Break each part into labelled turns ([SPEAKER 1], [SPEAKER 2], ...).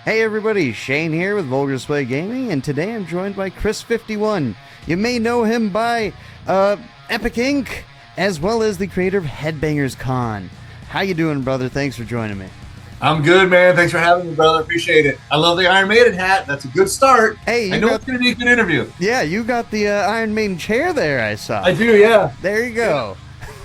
[SPEAKER 1] Hey everybody, Shane here with Vulgar Display Gaming, and today I'm joined by Chris51. You may know him by Epic Inc., as well as the creator of Headbangers Con. How you doing, brother? Thanks for joining me.
[SPEAKER 2] I'm good, man. Thanks for having me, brother. Appreciate it. I love the Iron Maiden hat. That's a good start.
[SPEAKER 1] Hey,
[SPEAKER 2] I know it's going to be a good interview.
[SPEAKER 1] Yeah, you got the Iron Maiden chair there, I saw.
[SPEAKER 2] I do, yeah.
[SPEAKER 1] There you go.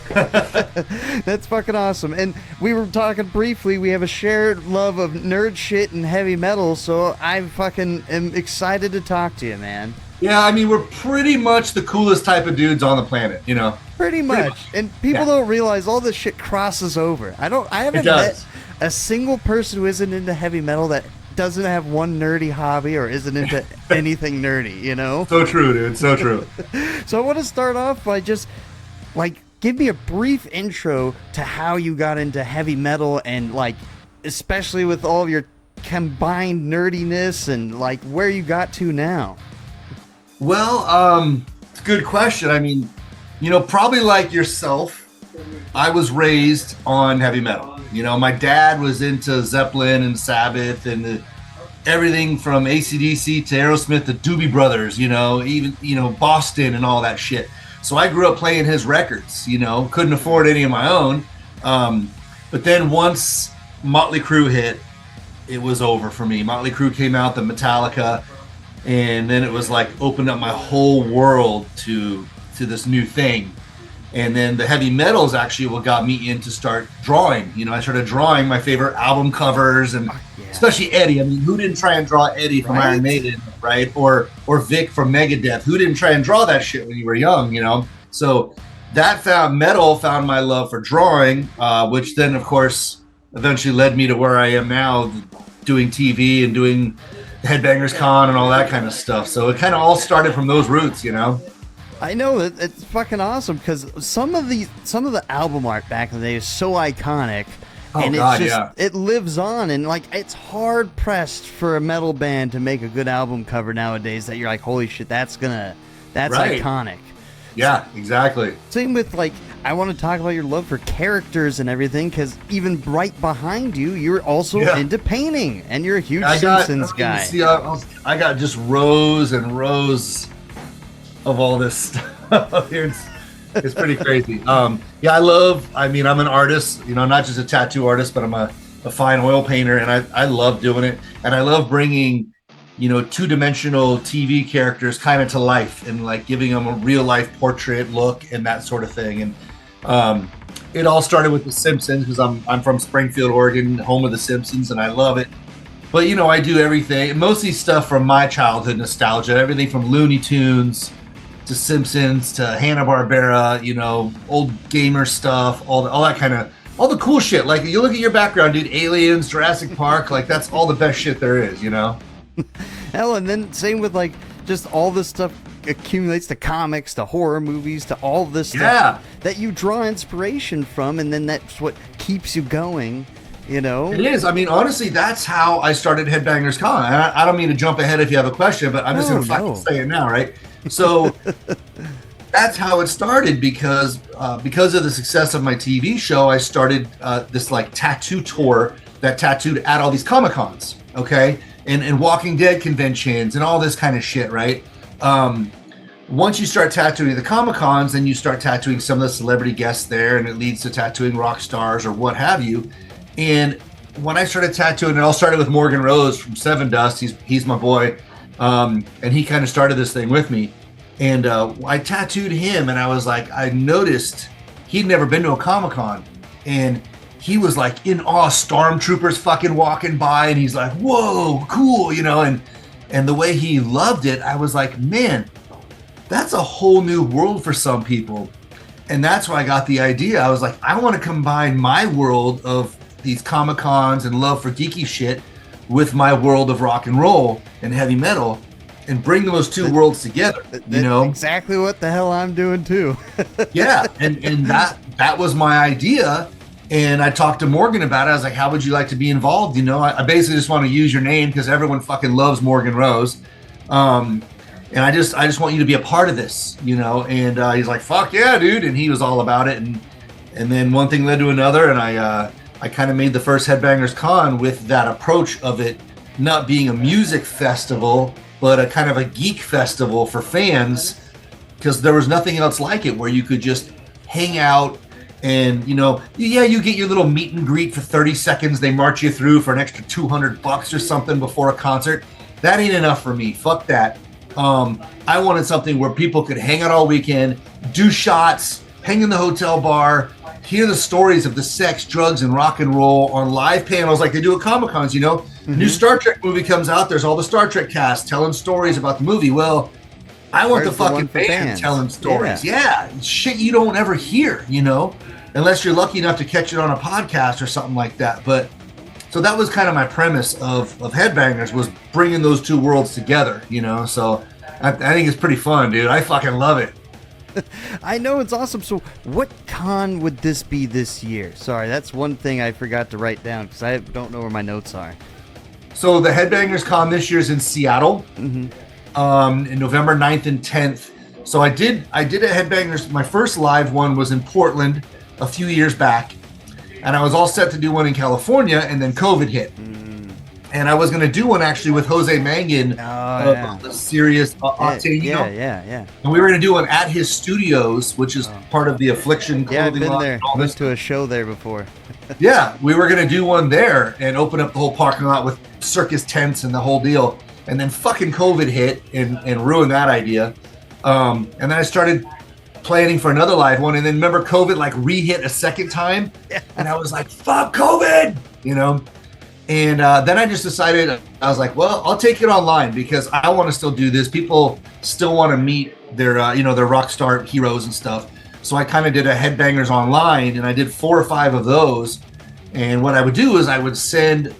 [SPEAKER 1] That's fucking awesome. And we were talking briefly, we have a shared love of nerd shit and heavy metal, so I fucking am excited to talk to you, man.
[SPEAKER 2] Yeah, I mean, we're pretty much the coolest type of dudes on the planet, you know?
[SPEAKER 1] Pretty much. And people don't realize all this shit crosses over. I haven't met a single person who isn't into heavy metal that doesn't have one nerdy hobby or isn't into anything nerdy, you know?
[SPEAKER 2] So true, dude. So true.
[SPEAKER 1] So I want to start off by just, like, give me a brief intro to how you got into heavy metal and, like, especially with all of your combined nerdiness and, like, where you got to now.
[SPEAKER 2] Well, it's a good question. I mean, you know, probably like yourself, I was raised on heavy metal. You know, my dad was into Zeppelin and Sabbath and everything from AC/DC to Aerosmith to Doobie Brothers, you know, even, you know, Boston and all that shit. So I grew up playing his records, you know, couldn't afford any of my own. But then once Motley Crue hit, it was over for me. Motley Crue came out, the Metallica, and then it was like opened up my whole world to this new thing. And then the heavy metal is actually what got me in to start drawing. You know, I started drawing my favorite album covers, and especially Eddie. I mean, who didn't try and draw Eddie from Iron Maiden, right? Or Vic from Megadeth. Who didn't try and draw that shit when you were young, you know? So that found my love for drawing, which then, of course, eventually led me to where I am now, doing TV and doing Headbangers Con and all that kind of stuff. So it kind of all started from those roots, you know?
[SPEAKER 1] I know that it's fucking awesome because some of the album art back in the day is so iconic, and it lives on, and like it's hard pressed for a metal band to make a good album cover nowadays that you're like, holy shit, that's iconic.
[SPEAKER 2] Yeah, exactly.
[SPEAKER 1] Same with, like, I want to talk about your love for characters and everything, because even right behind you, you're also into painting, and you're a huge Simpsons guy.
[SPEAKER 2] See, I got just rows and rows of all this stuff here. It's pretty crazy. I'm an artist, you know, not just a tattoo artist, but I'm a fine oil painter, and I love doing it. And I love bringing, you know, two-dimensional TV characters kind of to life and like giving them a real life portrait look and that sort of thing. And it all started with The Simpsons, because I'm from Springfield, Oregon, home of The Simpsons, and I love it. But, you know, I do everything, mostly stuff from my childhood nostalgia, everything from Looney Tunes to Simpsons to Hanna-Barbera, you know, old gamer stuff, all that kind of, all the cool shit. Like, you look at your background, dude, Aliens, Jurassic Park, like that's all the best shit there is, you know?
[SPEAKER 1] Hell, and then same with, like, just all this stuff accumulates to comics, to horror movies, to all this stuff that you draw inspiration from, and then that's what keeps you going, you know?
[SPEAKER 2] It is. I mean, honestly, that's how I started Headbangers Con. I don't mean to jump ahead if you have a question, but I'm just going to fucking say it now, right? So that's how it started, because of the success of my TV show, I started this like tattoo tour that tattooed at all these Comic-Cons, okay? And Walking Dead conventions and all this kind of shit, right? Once you start tattooing the Comic-Cons, then you start tattooing some of the celebrity guests there, and it leads to tattooing rock stars or what have you. And when I started tattooing, it all started with Morgan Rose from Seven Dust. He's my boy. And he kind of started this thing with me. And I tattooed him, and I was like, I noticed he'd never been to a Comic-Con. And he was like in awe, stormtroopers fucking walking by, and he's like, whoa, cool, you know? And the way he loved it, I was like, man, that's a whole new world for some people. And that's why I got the idea. I was like, I want to combine my world of these Comic-Cons and love for geeky shit with my world of rock and roll and heavy metal, and bring those two worlds together, you know?
[SPEAKER 1] Exactly what the hell I'm doing too.
[SPEAKER 2] Yeah, and that was my idea. And I talked to Morgan about it. I was like, how would you like to be involved? You know, I basically just want to use your name because everyone fucking loves Morgan Rose. And I just want you to be a part of this, you know? And he's like, fuck yeah, dude. And he was all about it. And then one thing led to another. And I kind of made the first Headbangers Con with that approach of it not being a music festival, but a kind of a geek festival for fans, because there was nothing else like it where you could just hang out and, you get your little meet and greet for 30 seconds. They march you through for an extra $200 or something before a concert. That ain't enough for me. Fuck that. I wanted something where people could hang out all weekend, do shots, hang in the hotel bar, hear the stories of the sex, drugs, and rock and roll on live panels like they do at Comic-Cons, Mm-hmm. New Star Trek movie comes out, there's all the Star Trek cast telling stories about the movie. Well, I want the fucking band telling stories. Yeah, shit you don't ever hear, unless you're lucky enough to catch it on a podcast or something like that. But so that was kind of my premise of Headbangers, was bringing those two worlds together, So I think it's pretty fun, dude. I fucking love it.
[SPEAKER 1] I know, it's awesome. So what con would this be this year? Sorry, that's one thing I forgot to write down because I don't know where my notes are.
[SPEAKER 2] So the Headbangers Con this year is in Seattle, in November 9th and 10th. So I did a Headbangers. My first live one was in Portland a few years back, and I was all set to do one in California, and then COVID hit. And I was going to do one actually with Jose Mangin, the Serious Octane.
[SPEAKER 1] Yeah.
[SPEAKER 2] And we were going to do one at his studios, which is part of the Affliction clothing
[SPEAKER 1] line. Yeah, I've been there.
[SPEAKER 2] I
[SPEAKER 1] went to a show there before.
[SPEAKER 2] Yeah, we were going to do one there and open up the whole parking lot with circus tents and the whole deal. And then fucking COVID hit and ruined that idea. And then I started planning for another live one. And then remember COVID re-hit a second time. Yeah. And I was like, fuck COVID, And then I just decided, I was like, well, I'll take it online because I want to still do this. People still want to meet their, their rock star heroes and stuff. So I kind of did a Headbangers online, and I did 4 or 5 of those. And what I would do is I would send,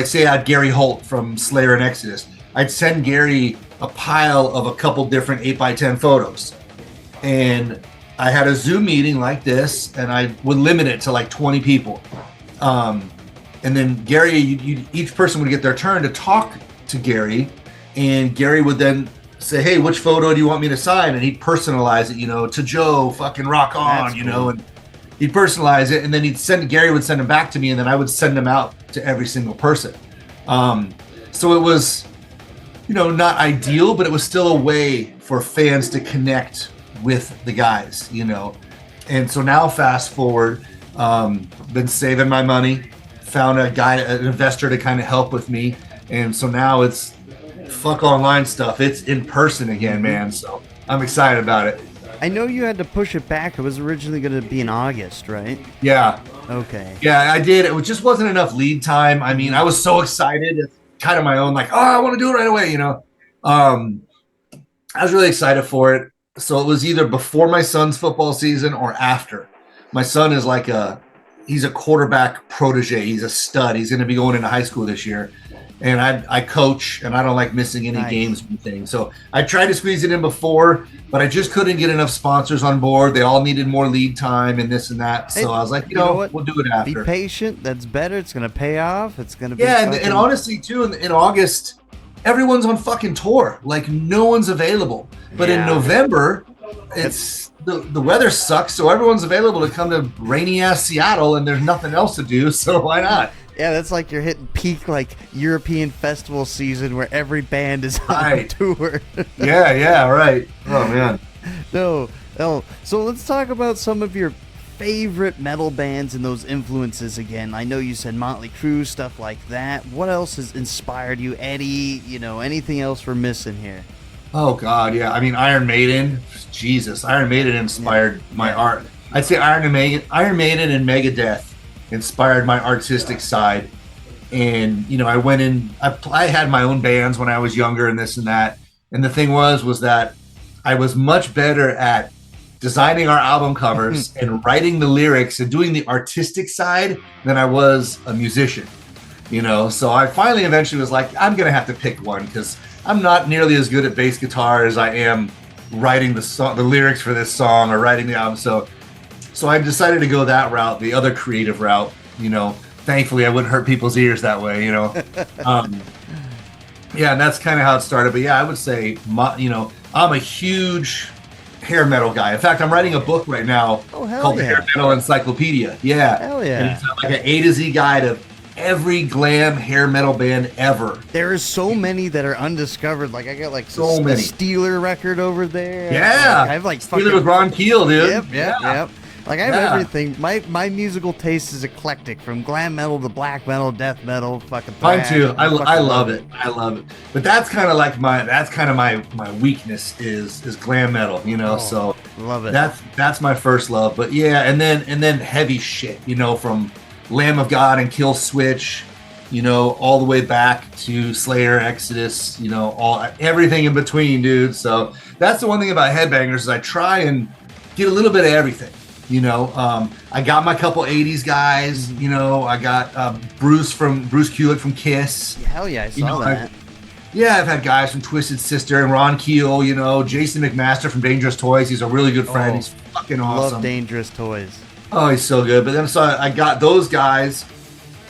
[SPEAKER 2] say I had Gary Holt from Slayer and Exodus. I'd send Gary a pile of a couple different 8x10 photos. And I had a Zoom meeting like this, and I would limit it to 20 people. And then Gary, each person would get their turn to talk to Gary, and Gary would then say, hey, which photo do you want me to sign? And he'd personalize it, to Joe, fucking rock on, cool. And he'd personalize it, and then Gary would send them back to me, and then I would send them out to every single person. So it was, not ideal, but it was still a way for fans to connect with the guys, And so now fast forward, been saving my money, found an investor to kind of help with me. And so now it's fuck online stuff. It's in person again, man. So I'm excited about it.
[SPEAKER 1] I know you had to push it back. It was originally going to be in August, right?
[SPEAKER 2] Yeah.
[SPEAKER 1] Okay.
[SPEAKER 2] Yeah, I did. It just wasn't enough lead time. I mean, I was so excited. It's kind of my own, I want to do it right away, I was really excited for it. So it was either before my son's football season or after. My son is he's a quarterback protege. He's a stud. He's going to be going into high school this year. And I coach, and I don't like missing any games or anything. So I tried to squeeze it in before, but I just couldn't get enough sponsors on board. They all needed more lead time and this and that. So I was like, we'll do it after.
[SPEAKER 1] Be patient. That's better. It's going to pay off. It's going to be
[SPEAKER 2] and honestly, too, in August, everyone's on fucking tour. No one's available. But in November, it's the weather sucks, so everyone's available to come to rainy-ass Seattle, and there's nothing else to do, so why not?
[SPEAKER 1] Yeah, that's you're hitting peak European festival season where every band is on tour.
[SPEAKER 2] yeah, right. Oh man.
[SPEAKER 1] No. So let's talk about some of your favorite metal bands and those influences again. I know you said Motley Crue, stuff like that. What else has inspired you, Eddie? Anything else we're missing here?
[SPEAKER 2] Oh God, yeah. I mean, Iron Maiden. Jesus, Iron Maiden inspired my art. I'd say Iron Maiden and Megadeth inspired my artistic side. And I went in. I had my own bands when I was younger and this and that. And the thing was that I was much better at designing our album covers and writing the lyrics and doing the artistic side than I was a musician. So I finally eventually was like, I'm gonna have to pick one because I'm not nearly as good at bass guitar as I am writing the lyrics for this song or writing the album. So I decided to go that route, the other creative route. Thankfully I wouldn't hurt people's ears that way. And that's kind of how it started. But yeah, I would say, I'm a huge hair metal guy. In fact, I'm writing a book right now called the Hair Metal Encyclopedia. Yeah.
[SPEAKER 1] Hell yeah.
[SPEAKER 2] And it's an A to Z guide of every glam hair metal band ever.
[SPEAKER 1] There are so many that are undiscovered. Like I got like
[SPEAKER 2] so many
[SPEAKER 1] Steeler record over there.
[SPEAKER 2] Yeah,
[SPEAKER 1] I have like
[SPEAKER 2] Steeler with Ron Keel, dude.
[SPEAKER 1] Yep. Like I have everything. My musical taste is eclectic, from glam metal to black metal, death metal, fucking thrash.
[SPEAKER 2] Mine too. I love it. I love it. But that's kind of like my weakness is glam metal, you know. So
[SPEAKER 1] love it.
[SPEAKER 2] That's my first love. But yeah, and then heavy shit, you know, from Lamb of God and Kill Switch, you know, all the way back to Slayer, Exodus, you know, everything in between, dude. So that's the one thing about Headbangers is I try and get a little bit of everything. You know, I got my couple 80s guys, you know, I got Bruce Kulick from Kiss.
[SPEAKER 1] Hell yeah, I saw that.
[SPEAKER 2] I've had guys from Twisted Sister and Ron Keel, you know, Jason McMaster from Dangerous Toys. He's a really good friend. He's fucking awesome.
[SPEAKER 1] Love Dangerous Toys.
[SPEAKER 2] Oh, he's so good. But then so I got those guys,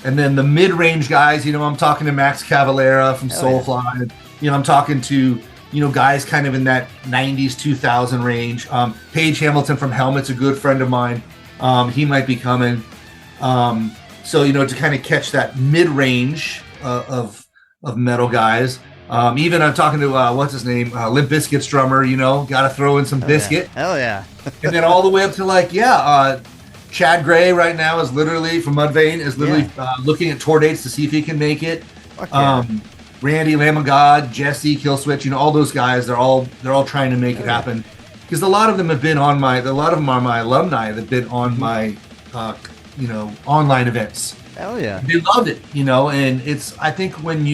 [SPEAKER 2] and then the mid-range guys, you know, I'm talking to Max Cavalera from Soulfly. Yeah. You know, I'm talking to, you know, guys kind of in that 90s, 2000 range. Paige Hamilton from Helmet's a good friend of mine. He might be coming. So, you know, to kind of catch that mid-range of metal guys. Even I'm talking to, what's his name? Limp Bizkit's drummer, you know, got to throw in some Bizkit.
[SPEAKER 1] Hell yeah.
[SPEAKER 2] And then all the way up to like, Chad Gray right now is literally, from Mudvayne, is literally looking at tour dates to see if he can make it. Randy, Lamb of God, Jesse, Killswitch, you know, all those guys, they're all trying to make it happen. Because a lot of them have been on a lot of them are my alumni that have been on my, you know, online events.
[SPEAKER 1] Hell yeah.
[SPEAKER 2] They loved it, you know, and I think when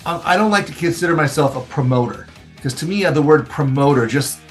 [SPEAKER 2] I don't like to consider myself a promoter, because to me, the word promoter just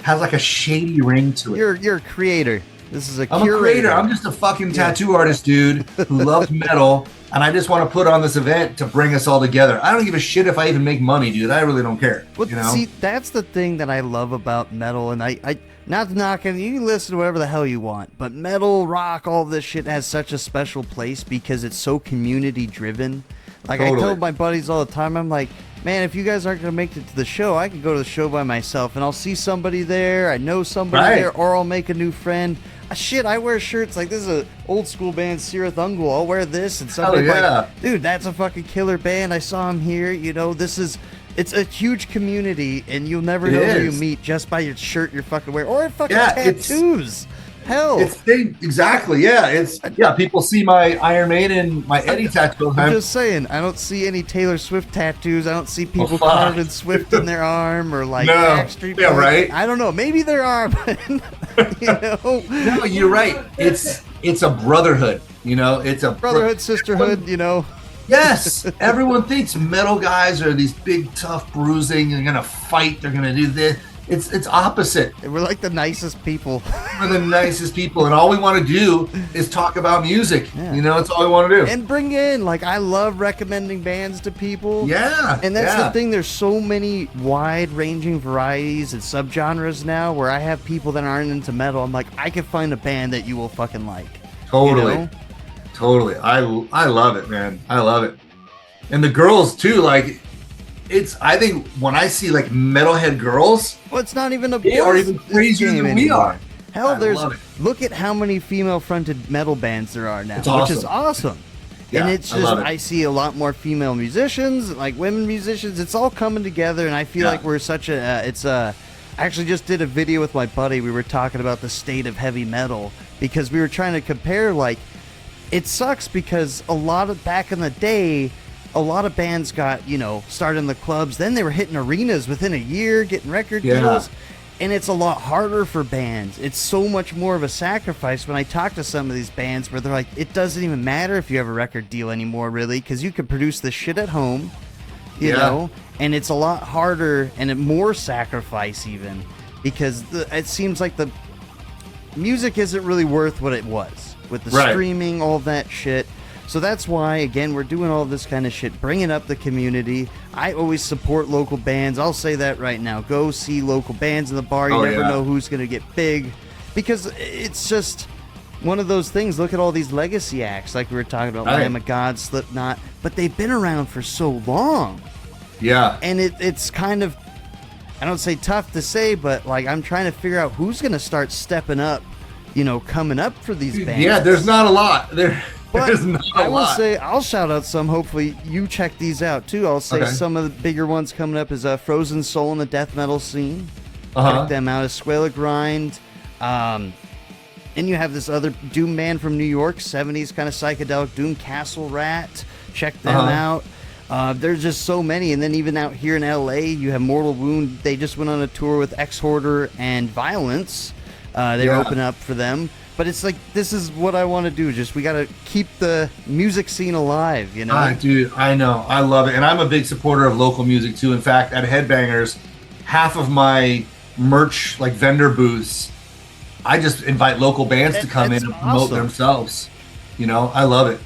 [SPEAKER 2] has like a shady ring to it.
[SPEAKER 1] You're a creator. This is
[SPEAKER 2] I'm a creator. I'm just a fucking tattoo artist, dude, who loves metal. And I just want to put on this event to bring us all together. I don't give a shit if I even make money, dude. I really don't care.
[SPEAKER 1] Well,
[SPEAKER 2] you know?
[SPEAKER 1] See, that's the thing that I love about metal. And I not to knock it, you can listen to whatever the hell you want. But metal, rock, all this shit has such a special place because it's so community driven. Like totally. I tell my buddies all the time, I'm like, man, if you guys aren't going to make it to the show, I can go to the show by myself. And I'll see somebody there. I know somebody there. Or I'll make a new friend. Shit, I wear shirts like this is an old school band, Sirith Ungul. I'll wear this, and somebody's like, dude, that's a fucking killer band. I saw him here. You know, it's a huge community, and you'll never know who you meet just by your shirt you're fucking wearing or fucking tattoos. Hell,
[SPEAKER 2] exactly. People see my Iron Maiden, my Eddie tattoo.
[SPEAKER 1] I'm just saying, I don't see any Taylor Swift tattoos. I don't see people carving Swift in their arm or like Backstreet Boys.
[SPEAKER 2] Right.
[SPEAKER 1] I don't know. Maybe there are, but you know.
[SPEAKER 2] No, you're right. It's a brotherhood. You know, it's a
[SPEAKER 1] brotherhood, sisterhood. You know.
[SPEAKER 2] Yes, everyone thinks metal guys are these big, tough, bruising. They're gonna fight. They're gonna do this. It's opposite.
[SPEAKER 1] We're like the nicest people.
[SPEAKER 2] We're the nicest people, and all we want to do is talk about music. Yeah. You know, that's all we want to do.
[SPEAKER 1] And bring in, like, I love recommending bands to people.
[SPEAKER 2] Yeah.
[SPEAKER 1] And that's the thing. There's so many wide-ranging varieties and subgenres now where I have people that aren't into metal. I'm like, I can find a band that you will fucking like.
[SPEAKER 2] Totally.
[SPEAKER 1] You know?
[SPEAKER 2] Totally. I love it, man. I love it. And the girls, too, like... I think when I see like metalhead girls,
[SPEAKER 1] well, it's not even
[SPEAKER 2] they are even crazier than we are.
[SPEAKER 1] Hell, look at how many female-fronted metal bands there are now, which is awesome.
[SPEAKER 2] Yeah,
[SPEAKER 1] and it's just I see a lot more female musicians, like women musicians. It's all coming together, and I feel like we're such a. I actually just did a video with my buddy. We were talking about the state of heavy metal because we were trying to compare. Like, it sucks because back in the day. A lot of bands got, you know, started in the clubs. Then they were hitting arenas within a year, getting record deals. And it's a lot harder for bands. It's so much more of a sacrifice. When I talk to some of these bands where they're like, it doesn't even matter if you have a record deal anymore, really, because you can produce this shit at home, you know? And it's a lot harder and more sacrifice even because it seems like the music isn't really worth what it was with the streaming, all that shit. So that's why, again, we're doing all this kind of shit, bringing up the community. I always support local bands. I'll say that right now. Go see local bands in the bar. You never know who's going to get big. Because it's just one of those things. Look at all these legacy acts like we were talking about, Lamb of God, Slipknot. But they've been around for so long.
[SPEAKER 2] Yeah.
[SPEAKER 1] And it's kind of, I don't say tough to say, but like I'm trying to figure out who's going to start stepping up, you know, coming up for these bands.
[SPEAKER 2] Yeah, there's not a lot.
[SPEAKER 1] But I will say, I'll shout out some. Hopefully, you check these out too. I'll say some of the bigger ones coming up is Frozen Soul in the death metal scene. Check them out. Escuela Grind. And you have this other doom band from New York, 70s kind of psychedelic doom, Castle Rat. Check them out. There's just so many. And then even out here in LA, you have Mortal Wound. They just went on a tour with Ex-Hoarder and Violence. They were opening up for them. But it's like, this is what I want to do. Just, we got to keep the music scene alive, you know?
[SPEAKER 2] Dude, I know. I love it. And I'm a big supporter of local music, too. In fact, at Headbangers, half of my merch, like vendor booths, I just invite local bands to come in and promote themselves. You know, I love it.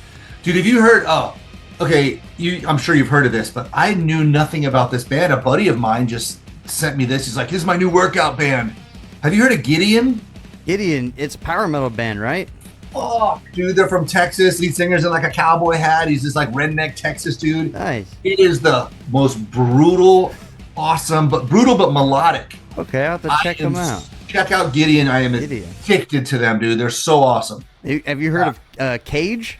[SPEAKER 2] Dude, have you heard... I'm sure you've heard of this, but I knew nothing about this band. A buddy of mine just sent me this. He's like, this is my new workout band. Have you heard of Gideon?
[SPEAKER 1] Gideon, it's a power metal band, right?
[SPEAKER 2] Oh, dude, they're from Texas. Lead singer's in like a cowboy hat. He's this like redneck Texas dude.
[SPEAKER 1] Nice.
[SPEAKER 2] It is the most brutal, awesome, but melodic.
[SPEAKER 1] Okay, I'll have to check them out.
[SPEAKER 2] Check out Gideon. I am addicted to them, dude. They're so awesome.
[SPEAKER 1] Have you heard of Cage?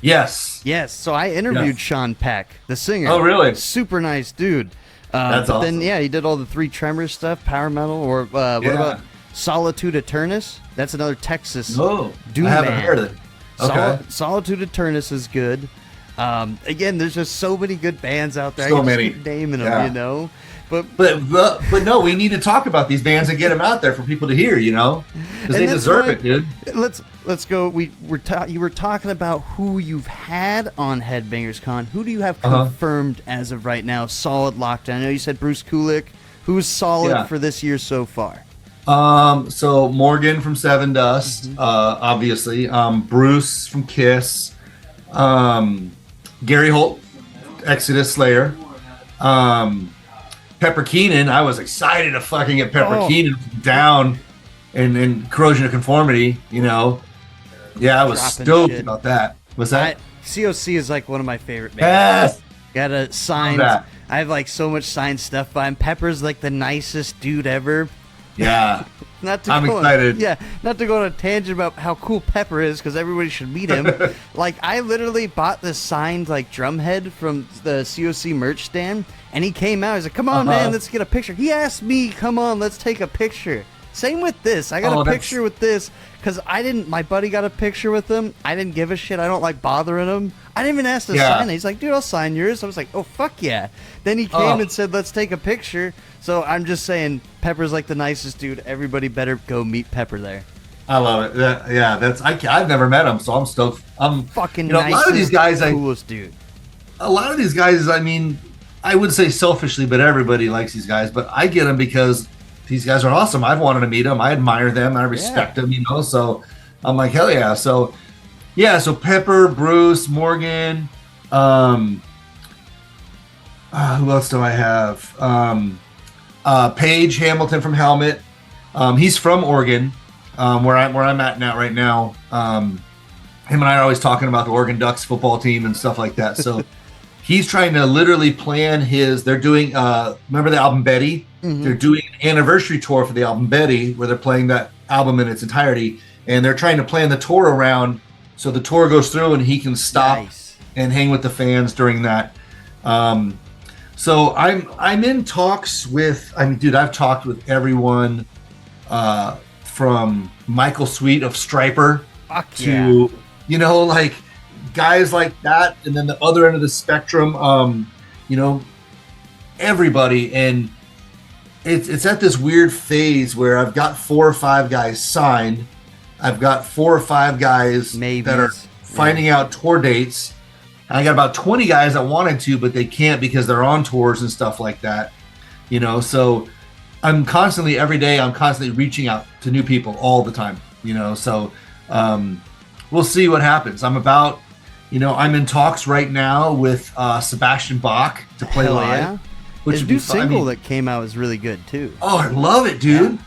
[SPEAKER 2] Yes.
[SPEAKER 1] Yes. So I interviewed Sean Peck, the singer.
[SPEAKER 2] Oh, really?
[SPEAKER 1] Super nice dude.
[SPEAKER 2] That's awesome.
[SPEAKER 1] Then, he did all the Three Tremors stuff, power metal, or what about Solitude Eternus? That's another Texas doom band.
[SPEAKER 2] I haven't heard of it. Okay.
[SPEAKER 1] Solitude Eternus is good. Again, there's just so many good bands out there.
[SPEAKER 2] So
[SPEAKER 1] I
[SPEAKER 2] many.
[SPEAKER 1] keep naming them, you know. But
[SPEAKER 2] no, we need to talk about these bands and get them out there for people to hear, you know, because they deserve it, dude.
[SPEAKER 1] Let's go. You were talking about who you've had on Headbangers Con. Who do you have confirmed as of right now? Solid lockdown. I know you said Bruce Kulick. Who's solid for this year so far?
[SPEAKER 2] So Morgan from Seven Dust, obviously. Bruce from Kiss. Gary Holt, Exodus Slayer. Pepper Keenan, I was excited to fucking get Pepper Keenan down in Corrosion of Conformity, you know. Yeah, I was stoked about that. What's that?
[SPEAKER 1] COC is like one of my favorite bands.
[SPEAKER 2] Yes!
[SPEAKER 1] Got a signed. I have like so much signed stuff by him. Pepper's like the nicest dude ever.
[SPEAKER 2] Yeah.
[SPEAKER 1] I'm
[SPEAKER 2] excited.
[SPEAKER 1] Yeah, not to go on a tangent about how cool Pepper is, because everybody should meet him. Like, I literally bought this signed, like, drum head from the COC merch stand, and he came out. He's like, come on, man, let's get a picture. He asked me, come on, let's take a picture. Same with this. I got a picture with this, because my buddy got a picture with him. I didn't give a shit. I don't like bothering him. I didn't even ask to sign it. He's like, dude, I'll sign yours. I was like, oh, fuck yeah. Then he came and said, let's take a picture. So I'm just saying, Pepper's like the nicest dude. Everybody better go meet Pepper there.
[SPEAKER 2] I love it. I've never met him, so I'm stoked. I'm
[SPEAKER 1] fucking
[SPEAKER 2] nicest, a lot of these guys,
[SPEAKER 1] coolest dude.
[SPEAKER 2] A lot of these guys, I mean, I would say selfishly, but everybody likes these guys. But I get them because these guys are awesome. I've wanted to meet them. I admire them. I respect them, you know. So I'm like, hell yeah. So Pepper, Bruce, Morgan. Who else do I have? Paige Hamilton from Helmet. He's from Oregon, where I'm at now. Right now, him and I are always talking about the Oregon Ducks football team and stuff like that. So he's trying to literally plan they're doing, remember the album Betty? Mm-hmm. They're doing an anniversary tour for the album Betty, where they're playing that album in its entirety. And they're trying to plan the tour around so the tour goes through and he can stop and hang with the fans during that. So I'm in talks with, I've talked with everyone from Michael Sweet of Stryper to, you know, like guys like that. And then the other end of the spectrum, you know, everybody. And it's at this weird phase where I've got 4 or 5 guys signed. I've got 4 or 5 guys that are finding out tour dates. And I got about 20 guys that wanted to, but they can't because they're on tours and stuff like that. You know, so I'm constantly, every day, I'm constantly reaching out to new people all the time, you know. So we'll see what happens. I'm in talks right now with Sebastian Bach to play live.
[SPEAKER 1] Yeah. His new single that came out is really good too.
[SPEAKER 2] Oh, I love it, dude. Yeah.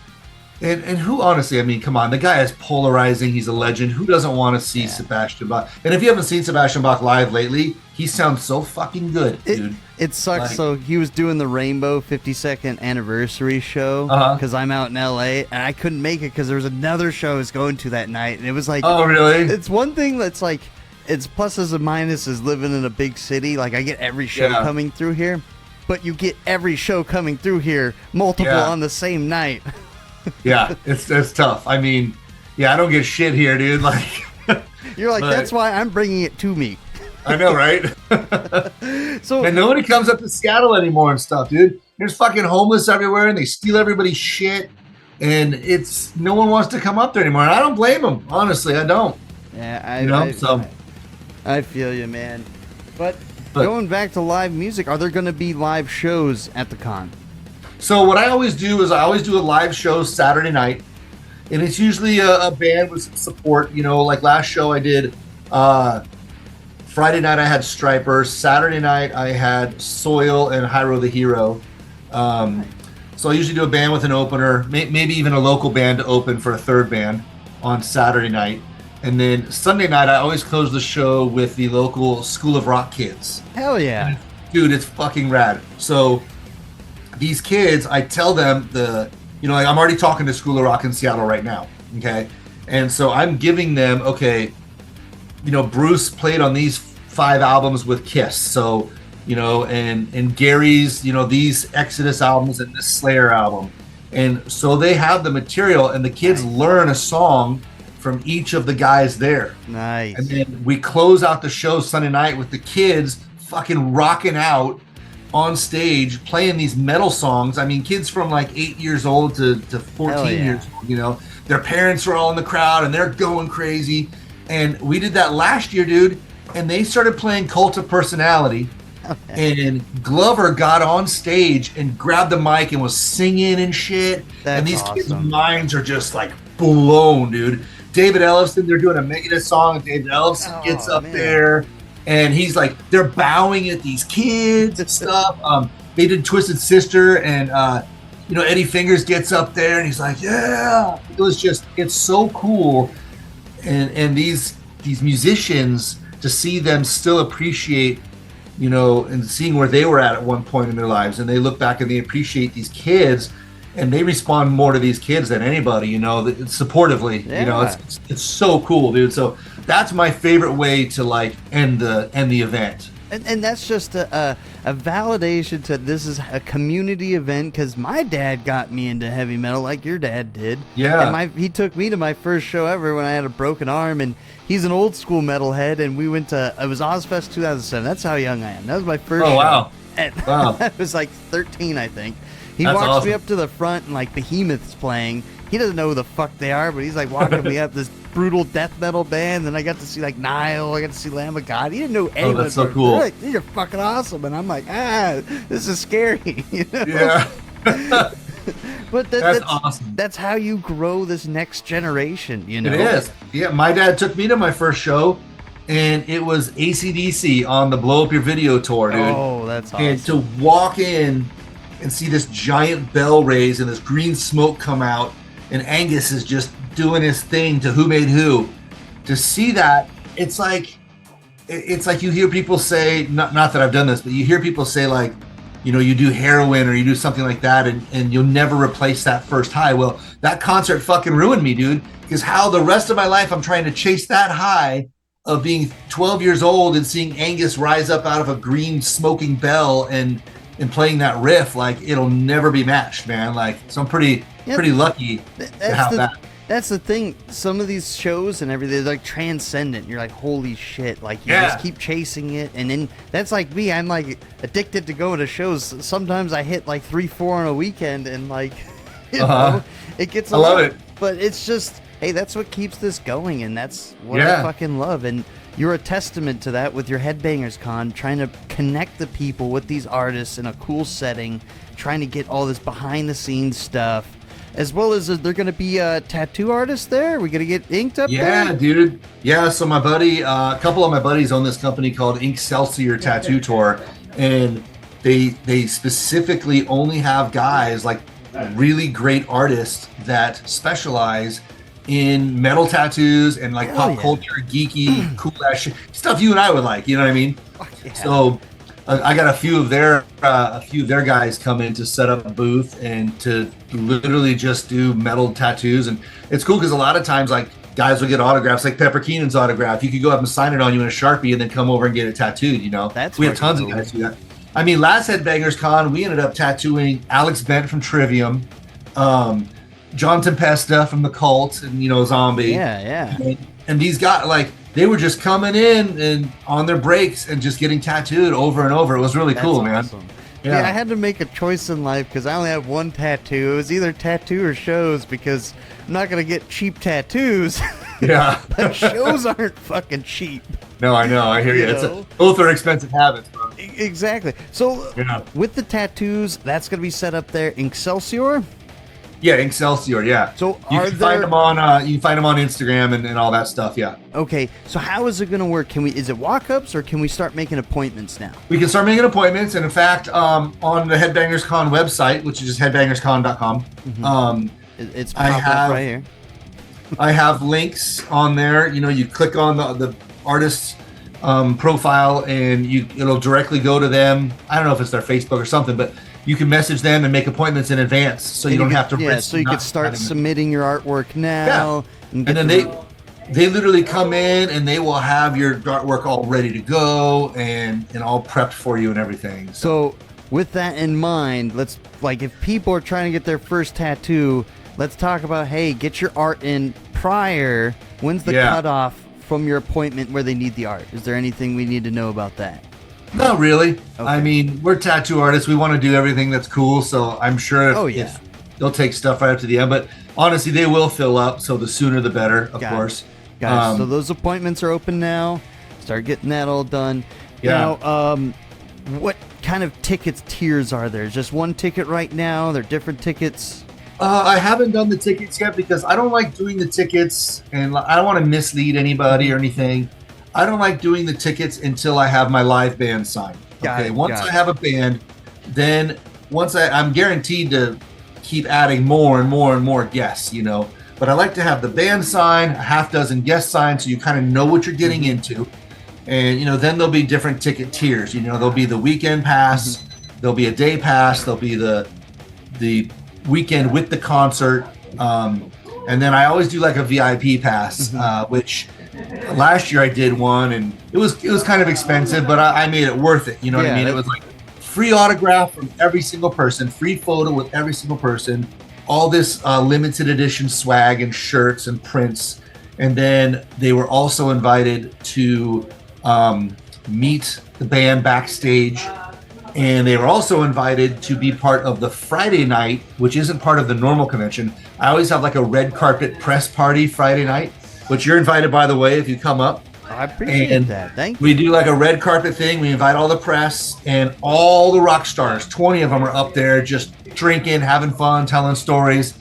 [SPEAKER 2] And who, honestly, I mean, come on, the guy is polarizing. He's a legend. Who doesn't want to see Sebastian Bach? And if you haven't seen Sebastian Bach live lately, he sounds so fucking good, dude.
[SPEAKER 1] It sucks. Like, so he was doing the Rainbow 52nd anniversary show because I'm out in LA and I couldn't make it because there was another show I was going to that night. And it was like,
[SPEAKER 2] oh, really?
[SPEAKER 1] It's one thing that's like, it's pluses and minuses living in a big city. Like, I get every show coming through here, but you get every show coming through here multiple on the same night.
[SPEAKER 2] Yeah, it's tough. I mean, I don't get shit here, dude. Like,
[SPEAKER 1] you're like, that's why I'm bringing it to me.
[SPEAKER 2] I know, right?
[SPEAKER 1] So,
[SPEAKER 2] and nobody comes up to Seattle anymore and stuff, dude. There's fucking homeless everywhere, and they steal everybody's shit, and no one wants to come up there anymore. And I don't blame them, honestly. I don't.
[SPEAKER 1] Yeah, I feel you, man. But going back to live music, are there going to be live shows at the con?
[SPEAKER 2] So what I always do is I always do a live show Saturday night, and it's usually a band with some support. You know, like last show I did. Friday night I had Striper. Saturday night I had Soil and Hyro the Hero. So I usually do a band with an opener, maybe even a local band to open for a third band on Saturday night. And then Sunday night I always close the show with the local School of Rock kids.
[SPEAKER 1] Hell yeah.
[SPEAKER 2] Dude, it's fucking rad. So these kids, I tell them like I'm already talking to School of Rock in Seattle right now, okay? And so I'm giving them, Bruce played on these 5 albums with Kiss. So, and Gary's, these Exodus albums and this Slayer album. And so they have the material, and the kids learn a song from each of the guys there.
[SPEAKER 1] Nice.
[SPEAKER 2] And then we close out the show Sunday night with the kids fucking rocking out on stage, playing these metal songs. I mean, kids from like 8 years old to 14 years old, their parents are all in the crowd and they're going crazy. And we did that last year, dude, and they started playing Cult of Personality. And Glover got on stage and grabbed the mic and was singing and shit. And these kids' minds are just like blown, dude. David Ellefson, they're doing a Megadeth song, and David Ellefson gets up there, and he's like, they're bowing at these kids and stuff. They did Twisted Sister, and Eddie Fingers gets up there, and he's like, yeah. It's so cool. And these musicians, to see them still appreciate, and seeing where they were at one point in their lives, and they look back and they appreciate these kids, and they respond more to these kids than anybody, supportively.
[SPEAKER 1] Yeah.
[SPEAKER 2] It's so cool, dude. So that's my favorite way to like end the event.
[SPEAKER 1] And that's just a validation to this is a community event, because my dad got me into heavy metal like your dad did.
[SPEAKER 2] Yeah.
[SPEAKER 1] And he took me to my first show ever when I had a broken arm, and he's an old school metalhead, and we went to, it was Ozfest 2007. That's how young I am. That was my first show.
[SPEAKER 2] Wow.
[SPEAKER 1] Wow. I was like 13, I think. He
[SPEAKER 2] That's
[SPEAKER 1] walks
[SPEAKER 2] awesome.
[SPEAKER 1] me up to the front, and like Behemoth's playing. He doesn't know who the fuck they are, but he's like walking me up this brutal death metal band, and I got to see like Nile, I got to see Lamb of God. He didn't know anyone.
[SPEAKER 2] That's so cool.
[SPEAKER 1] They're like, these are fucking awesome, and I'm like, this is scary.
[SPEAKER 2] Yeah.
[SPEAKER 1] But
[SPEAKER 2] that's awesome.
[SPEAKER 1] That's how you grow this next generation,
[SPEAKER 2] It is. Yeah, my dad took me to my first show, and it was AC/DC on the Blow Up Your Video tour, dude.
[SPEAKER 1] Oh, that's awesome.
[SPEAKER 2] And to walk in and see this giant bell raise and this green smoke come out, and Angus is just doing his thing to Who Made Who. To see that, it's like you hear people say, not that I've done this, but you hear people say like, you do heroin or you do something like that, and you'll never replace that first high. Well, that concert fucking ruined me, dude, because how the rest of my life I'm trying to chase that high of being 12 years old and seeing Angus rise up out of a green smoking bell and playing that riff, like it'll never be matched, man. Like, so I'm pretty lucky to have that.
[SPEAKER 1] That's the thing. Some of these shows and everything, they're like transcendent. You're like, holy shit. Like, you just keep chasing it. And then that's like me. I'm like addicted to going to shows. Sometimes I hit like 3-4 on a weekend, and like, it gets
[SPEAKER 2] I love it.
[SPEAKER 1] But it's just, hey, that's what keeps this going. And that's what I fucking love. And you're a testament to that with your Headbangers Con, trying to connect the people with these artists in a cool setting, trying to get all this behind the scenes stuff. As well as, they're going to be tattoo artists there? Are we going to get inked up there?
[SPEAKER 2] Yeah, dude. Yeah, so my buddy, a couple of my buddies own this company called Inkcelsior Tattoo Tour, and they specifically only have guys, like really great artists that specialize in metal tattoos and like pop culture, geeky, cool ass shit. Stuff you and I would like, you know what I mean?
[SPEAKER 1] Yeah.
[SPEAKER 2] So I got a few of their guys come in to set up a booth and to literally just do metal tattoos. And it's cool because a lot of times, like, guys will get autographs, like Pepper Keenan's autograph. You could go up and sign it on you in a Sharpie and then come over and get it tattooed, you know. We have tons of guys do that. I mean, last Headbangers Con, we ended up tattooing Alex Bent from Trivium, John Tempesta from The Cult, and, you know, Zombie.
[SPEAKER 1] Yeah.
[SPEAKER 2] And these guys, like, they were just coming in and on their breaks and just getting tattooed over and over. It was really cool, man.
[SPEAKER 1] Awesome. Yeah, I had to make a choice in life because I only have one tattoo. It was either tattoo or shows because I'm not going to get cheap tattoos.
[SPEAKER 2] Yeah.
[SPEAKER 1] But shows aren't fucking cheap.
[SPEAKER 2] No, I know. I hear you. Both are expensive habits, bro.
[SPEAKER 1] Exactly. So with the tattoos, that's going to be set up there in Excelsior?
[SPEAKER 2] Yeah, Excelsior, yeah.
[SPEAKER 1] So
[SPEAKER 2] you can find them on Instagram and all that stuff, yeah.
[SPEAKER 1] Okay, so how is it going to work? Is it walk-ups or can we start making appointments now?
[SPEAKER 2] We can start making appointments, and in fact, on the Headbangers Con website, which is just headbangerscon.com,
[SPEAKER 1] it's up right here.
[SPEAKER 2] I have links on there. You know, you click on the artist's profile, and it'll directly go to them. I don't know if it's their Facebook or something, but you can message them and make appointments in advance, so you don't have to.
[SPEAKER 1] Yeah, so you can start submitting your artwork now.
[SPEAKER 2] Yeah. And then they literally come in and they will have your artwork all ready to go and all prepped for you and everything.
[SPEAKER 1] So with that in mind, if people are trying to get their first tattoo, let's talk about, hey, get your art in prior. When's the cutoff from your appointment where they need the art? Is there anything we need to know about that?
[SPEAKER 2] Not really. Okay. I mean, we're tattoo artists. We want to do everything that's cool. So I'm sure if they'll take stuff right up to the end. But honestly, they will fill up. So the sooner the better, of course.
[SPEAKER 1] Got it. So those appointments are open now. Start getting that all done.
[SPEAKER 2] Yeah.
[SPEAKER 1] Now, what kind of tiers are there? Just one ticket right now? They're different tickets?
[SPEAKER 2] I haven't done the tickets yet because I don't like doing the tickets, and I don't want to mislead anybody or anything. I don't like doing the tickets until I have my live band signed. Once I have a band, then I'm guaranteed to keep adding more and more and more guests, you know. But I like to have the band signed, a half dozen guests signed, so you kind of know what you're getting into. And, you know, then there'll be different ticket tiers. You know, there'll be the weekend pass, there'll be a day pass, there'll be the weekend with the concert. And then I always do like a VIP pass, which last year I did one, and it was kind of expensive, but I made it worth it. You know what I mean? It was like free autograph from every single person, free photo with every single person, all this limited edition swag and shirts and prints. And then they were also invited to meet the band backstage. And they were also invited to be part of the Friday night, which isn't part of the normal convention. I always have like a red carpet press party Friday night, which you're invited, by the way, if you come up.
[SPEAKER 1] I appreciate that. Thank you.
[SPEAKER 2] We do like a red carpet thing. We invite all the press and all the rock stars. 20 of them are up there just drinking, having fun, telling stories,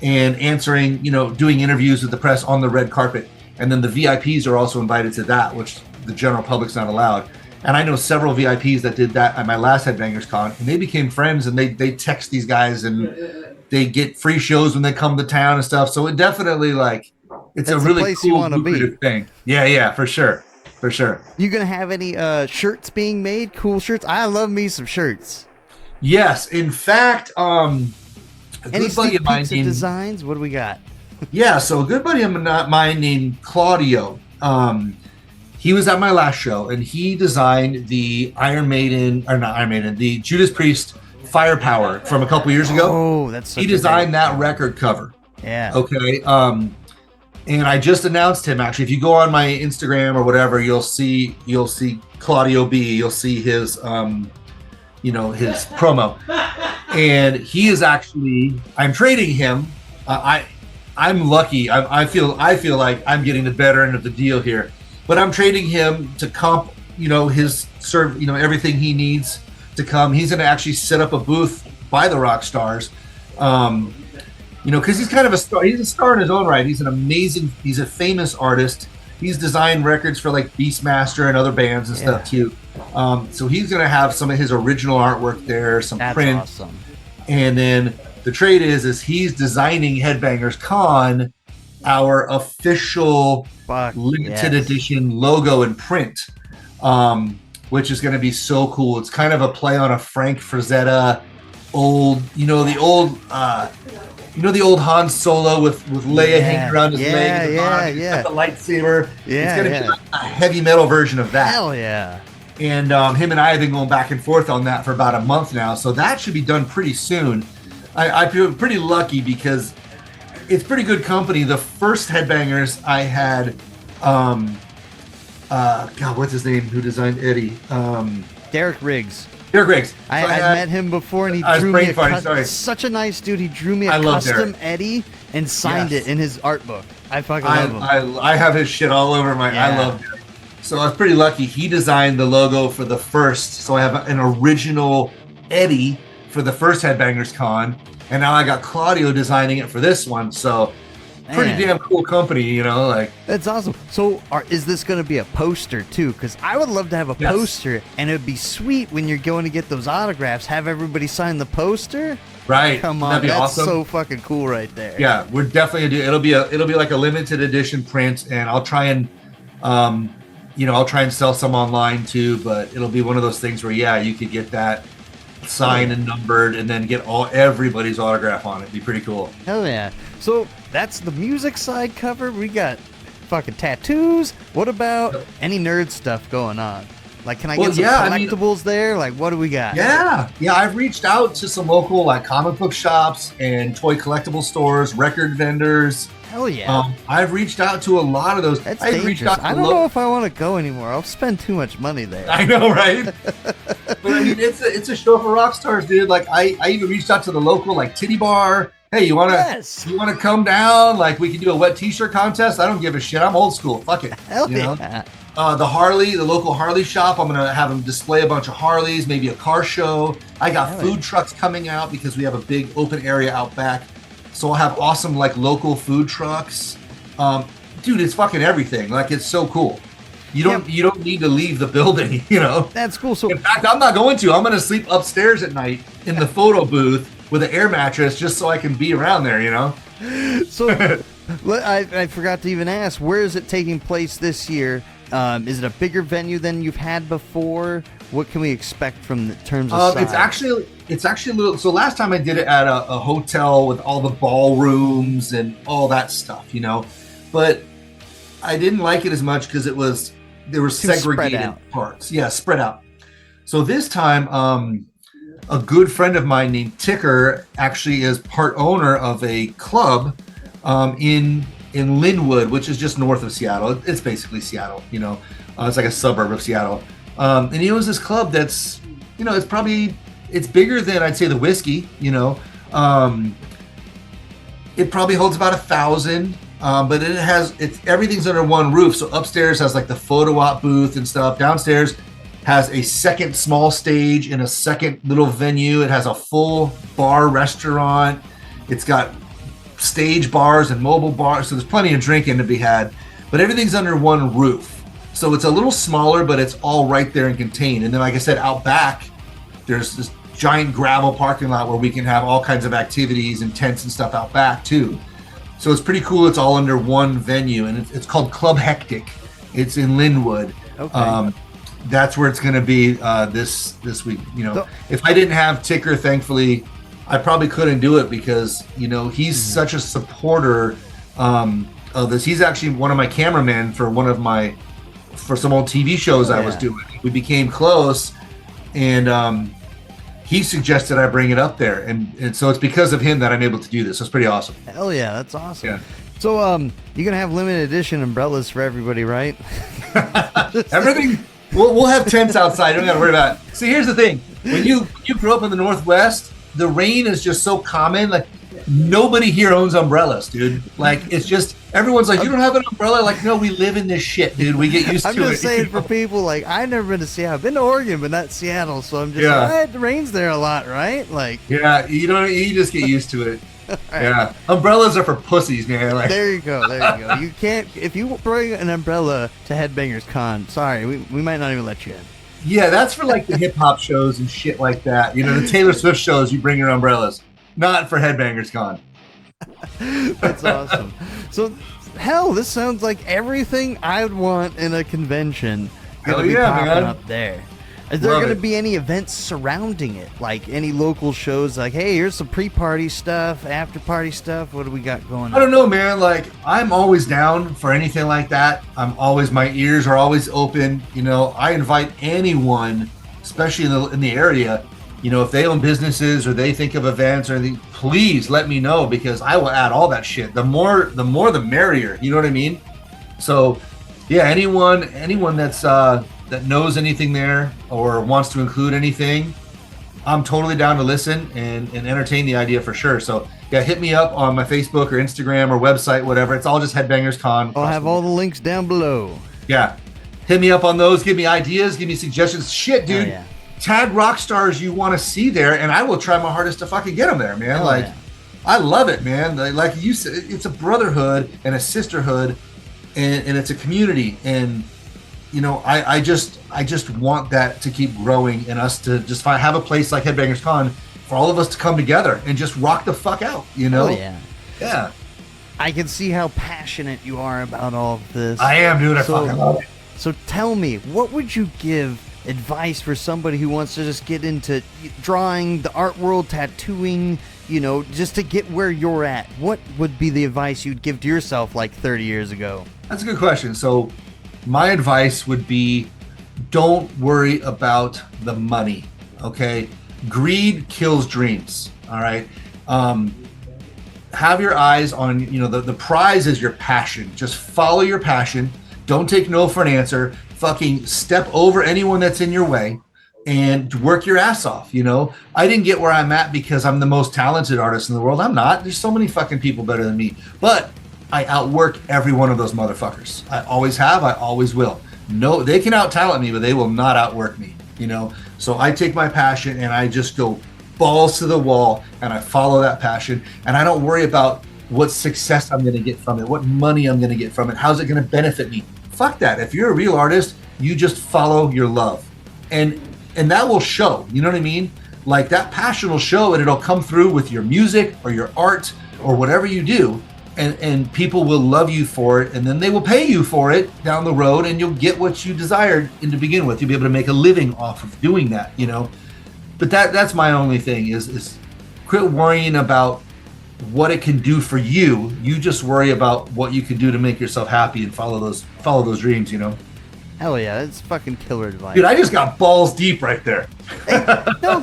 [SPEAKER 2] and answering, you know, doing interviews with the press on the red carpet. And then the VIPs are also invited to that, which the general public's not allowed. And I know several VIPs that did that at my last Headbangers Con, and they became friends, and they text these guys, and they get free shows when they come to town and stuff. So it definitely, like, it's a really cool, lucrative thing. Yeah, for sure.
[SPEAKER 1] You gonna have any shirts being made? Cool shirts? I love me some shirts.
[SPEAKER 2] Yes, in fact, a
[SPEAKER 1] any
[SPEAKER 2] good buddy of mine named
[SPEAKER 1] designs. What do we got?
[SPEAKER 2] Yeah, so a good buddy of mine named Claudio. He was at my last show, and he designed the the Judas Priest Firepower from a couple years ago.
[SPEAKER 1] Oh, that's
[SPEAKER 2] he designed that record cover.
[SPEAKER 1] Yeah.
[SPEAKER 2] Okay. And I just announced him. Actually, if you go on my Instagram or whatever, you'll see Claudio B. You'll see his his promo, and he is actually. I'm trading him. I'm lucky. I feel like I'm getting the better end of the deal here. But I'm trading him to comp, his everything he needs to come. He's going to actually set up a booth by the rock stars, because he's kind of a star. He's a star in his own right. He's he's a famous artist. He's designed records for like Beastmaster and other bands and stuff too. So he's going to have some of his original artwork there, some prints. Awesome. And then the trade is he's designing Headbangers Con, our official limited edition logo and print, which is going to be so cool. It's kind of a play on a Frank Frazetta old, the old you know the old Han Solo with Leia hanging around his leg.
[SPEAKER 1] Yeah.
[SPEAKER 2] The lightsaber.
[SPEAKER 1] Yeah,
[SPEAKER 2] it's gonna be like a heavy metal version of that.
[SPEAKER 1] Hell yeah.
[SPEAKER 2] And him and I have been going back and forth on that for about a month now, so that should be done pretty soon. I feel pretty lucky because it's pretty good company. The first Headbangers I had, God, what's his name? Who designed Eddie?
[SPEAKER 1] Derek Riggs.
[SPEAKER 2] Derek Riggs. So
[SPEAKER 1] I met him before, and he drew me such a nice dude. He drew me a custom Eddie and signed it in his art book. I fucking love him.
[SPEAKER 2] I have his shit all over my. I love Derek. So I was pretty lucky. He designed the logo for the first. So I have an original Eddie for the first Headbangers Con, and now I got Claudio designing it for this one. So pretty damn cool company, you know, like.
[SPEAKER 1] That's awesome. So is this going to be a poster too? Because I would love to have a poster, and it'd be sweet when you're going to get those autographs, have everybody sign the poster.
[SPEAKER 2] Right.
[SPEAKER 1] Come on,
[SPEAKER 2] that'd be
[SPEAKER 1] that's
[SPEAKER 2] awesome.
[SPEAKER 1] So fucking cool right there.
[SPEAKER 2] Yeah, we're definitely gonna do. It'll be like a limited edition print, and I'll try and, I'll try and sell some online too. But it'll be one of those things where you could get that signed and numbered, and then get everybody's autograph on it. It'd be pretty cool.
[SPEAKER 1] Hell yeah! So that's the music side covered. We got fucking tattoos. What about any nerd stuff going on? Like, can I get some collectibles there? Like, what do we got?
[SPEAKER 2] Yeah. I've reached out to some local like comic book shops and toy collectible stores, record vendors.
[SPEAKER 1] Hell yeah!
[SPEAKER 2] I've reached out to a lot of those.
[SPEAKER 1] That's dangerous. I don't know if I want to go anymore. I'll spend too much money there.
[SPEAKER 2] I know, right? But I mean, it's a show for rock stars, dude. Like, I even reached out to the local like titty bar. Hey, you wanna come down? Like, we can do a wet T-shirt contest. I don't give a shit. I'm old school. Fuck it.
[SPEAKER 1] Hell yeah.
[SPEAKER 2] The local Harley shop, I'm gonna have them display a bunch of Harleys, maybe a car show. I got food trucks coming out because we have a big open area out back. So I'll have awesome like local food trucks. Dude, it's fucking everything. Like, it's so cool. You don't need to leave the building, you know.
[SPEAKER 1] That's cool. So
[SPEAKER 2] in fact, I'm not going to. I'm gonna sleep upstairs at night in the photo booth with an air mattress just so I can be around there, you know.
[SPEAKER 1] So I forgot to even ask, where is it taking place this year? Is it a bigger venue than you've had before? What can we expect from the terms of size?
[SPEAKER 2] It's actually a little. So last time I did it at a hotel with all the ballrooms and all that stuff, you know. But I didn't like it as much because there were segregated parts. Yeah, spread out. So this time, a good friend of mine named Ticker actually is part owner of a club in Linwood, which is just north of Seattle. It's basically Seattle, you know. It's like a suburb of Seattle. And he owns this club that's, you know, it's bigger than I'd say the Whiskey, you know. It probably holds about 1,000, but everything's under one roof. So upstairs has like the photo op booth and stuff. Downstairs has a second small stage and a second little venue. It has a full bar restaurant. It's got stage bars and mobile bars, so there's plenty of drinking to be had, but everything's under one roof. So it's a little smaller, but it's all right there and contained. And then, like I said, out back, there's this giant gravel parking lot where we can have all kinds of activities and tents and stuff out back too. So it's pretty cool. It's all under one venue, and it's called Club Hectic. It's in Linwood. Okay. That's where it's going to be this week. You know, if I didn't have Ticker, thankfully, I probably couldn't do it because, you know, he's such a supporter of this. He's actually one of my cameramen for some old TV shows I was doing. We became close, and he suggested I bring it up there. And so it's because of him that I'm able to do this. So it's pretty awesome.
[SPEAKER 1] Hell yeah, that's awesome.
[SPEAKER 2] Yeah.
[SPEAKER 1] So you're going to have limited edition umbrellas for everybody, right?
[SPEAKER 2] Everything. We'll have tents outside. You don't got to worry about it. See, here's the thing. When you grew up in the Northwest, the rain is just so common. Like, nobody here owns umbrellas, dude. Like, it's just, everyone's like, you don't have an umbrella? Like, no, we live in this shit, dude. We get used to it.
[SPEAKER 1] I'm just saying, for people, like, I've never been to Seattle. I've been to Oregon, but not Seattle. So I'm just like, it rains there a lot, right? Like,
[SPEAKER 2] yeah, you just get used to it. Right. Yeah, umbrellas are for pussies, man. Like,
[SPEAKER 1] there you go. You can't, if you bring an umbrella to Headbangers Con, sorry, we might not even let you in.
[SPEAKER 2] Yeah, that's for like the hip hop shows and shit like that. You know, the Taylor Swift shows, you bring your umbrellas. Not for Headbangers Con.
[SPEAKER 1] That's awesome. So, hell, this sounds like everything I'd want in a convention.
[SPEAKER 2] Hell yeah, man.
[SPEAKER 1] Up there. Is there going to be any events surrounding it? Like any local shows like, hey, here's some pre-party stuff, after-party stuff. What do we got going on?
[SPEAKER 2] I don't know, man. Like, I'm always down for anything like that. My ears are always open. You know, I invite anyone, especially in the area, you know, if they own businesses or they think of events or anything, please let me know, because I will add all that shit. The more the merrier. You know what I mean? So, yeah, anyone that's that knows anything there or wants to include anything, I'm totally down to listen and entertain the idea for sure. So, yeah, hit me up on my Facebook or Instagram or website, whatever. It's all just Headbangers Con.
[SPEAKER 1] I'll have all the links down below.
[SPEAKER 2] Yeah. Hit me up on those. Give me ideas. Give me suggestions. Shit, dude. Yeah. Tag rock stars you want to see there, and I will try my hardest to fucking get them there, man. I love it, man. Like you said, it's a brotherhood and a sisterhood, and it's a community. And, you know, I just want that to keep growing and us to just have a place like Headbangers Con for all of us to come together and just rock the fuck out, you know?
[SPEAKER 1] Oh, yeah.
[SPEAKER 2] Yeah.
[SPEAKER 1] I can see how passionate you are about all of this.
[SPEAKER 2] I am, dude. I fucking love it.
[SPEAKER 1] So tell me, what would you give advice for somebody who wants to just get into drawing, the art world, tattooing, you know, just to get where you're at? What would be the advice you'd give to yourself like 30 years ago?
[SPEAKER 2] That's a good question. So my advice would be, don't worry about the money, okay? Greed kills dreams, all right? Have your eyes on, you know, the prize is your passion. Just follow your passion. Don't take no for an answer. Fucking step over anyone that's in your way and work your ass off, you know? I didn't get where I'm at because I'm the most talented artist in the world. I'm not. There's so many fucking people better than me. But I outwork every one of those motherfuckers. I always have. I always will. No, they can out-talent me, but they will not outwork me, you know? So I take my passion and I just go balls to the wall and I follow that passion, and I don't worry about what success I'm going to get from it, what money I'm going to get from it, how's it going to benefit me. Fuck that. If you're a real artist, you just follow your love, and that will show. You know what I mean? Like, that passion will show, and it'll come through with your music or your art or whatever you do, and people will love you for it, and then they will pay you for it down the road, and you'll get what you desired in to begin with. You'll be able to make a living off of doing that, you know? But that's my only thing is quit worrying about what it can do for you. You just worry about what you can do to make yourself happy and follow those dreams, you know?
[SPEAKER 1] Hell yeah, that's fucking killer advice.
[SPEAKER 2] Dude, I just got balls deep right there.
[SPEAKER 1] Hey, no,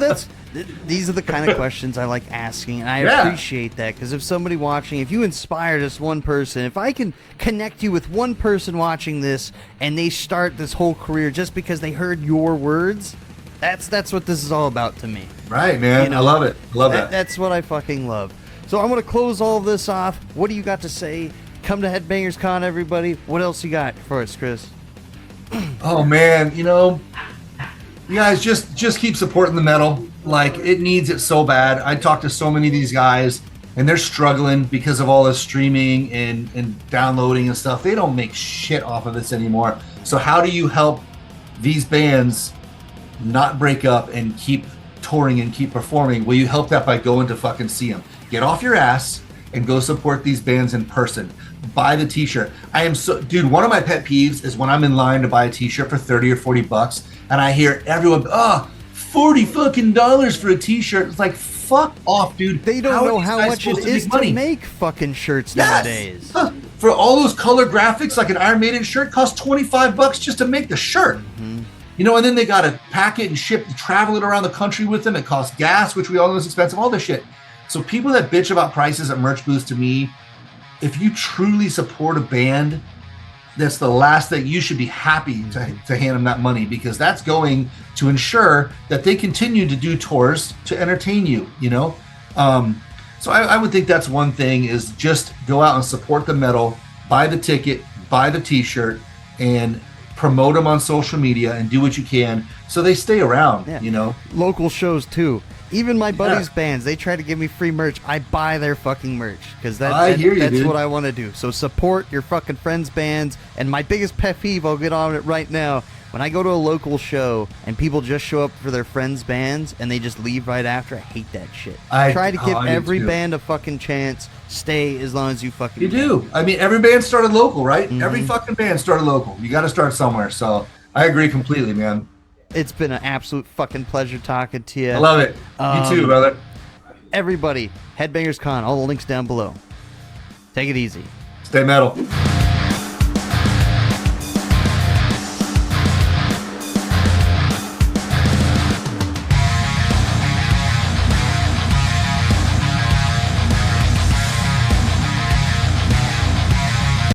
[SPEAKER 1] these are the kind of questions I like asking, and I appreciate that, because if somebody watching, if you inspire just one person, if I can connect you with one person watching this and they start this whole career just because they heard your words, that's what this is all about to me.
[SPEAKER 2] Right, man. You know, I love it. I love that.
[SPEAKER 1] That's what I fucking love. So I'm going to close all this off. What do you got to say? Come to Headbangers Con, everybody. What else you got for us, Chris?
[SPEAKER 2] Oh, man. You know, you guys just keep supporting the metal. Like, it needs it so bad. I talk to so many of these guys, and they're struggling because of all this streaming and downloading and stuff. They don't make shit off of this anymore. So how do you help these bands not break up and keep touring and keep performing? Well, you help that by going to fucking see them. Get off your ass and go support these bands in person. Buy the t-shirt. Dude, one of my pet peeves is when I'm in line to buy a t-shirt for 30 or 40 bucks and I hear everyone, $40 fucking for a t-shirt. It's like, fuck off, dude.
[SPEAKER 1] They don't know how much it is to make fucking shirts nowadays.
[SPEAKER 2] For all those color graphics, like an Iron Maiden shirt costs $25 just to make the shirt. Mm-hmm. You know, and then they got to pack it and ship, travel it around the country with them. It costs gas, which we all know is expensive, all this shit. So people that bitch about prices at merch booths, to me, if you truly support a band, that's the last thing. You should be happy to hand them that money, because that's going to ensure that they continue to do tours to entertain you, you know? So I would think that's one thing, is just go out and support the metal, buy the ticket, buy the t-shirt, and promote them on social media and do what you can so they stay around, you know?
[SPEAKER 1] Local shows too. Even my buddies' bands, they try to give me free merch. I buy their fucking merch, because that's what I want to do. So support your fucking friends' bands. And my biggest pet peeve, I'll get on it right now, when I go to a local show and people just show up for their friends' bands and they just leave right after, I hate that shit. I try to give every band a fucking chance. Stay as long as you fucking can.
[SPEAKER 2] You do. I mean, every band started local, right? Mm-hmm. Every fucking band started local. You got to start somewhere. So I agree completely, man.
[SPEAKER 1] It's been an absolute fucking pleasure talking to you.
[SPEAKER 2] I love it. You too, brother.
[SPEAKER 1] Everybody, Headbangers Con, all the links down below. Take it easy.
[SPEAKER 2] Stay metal.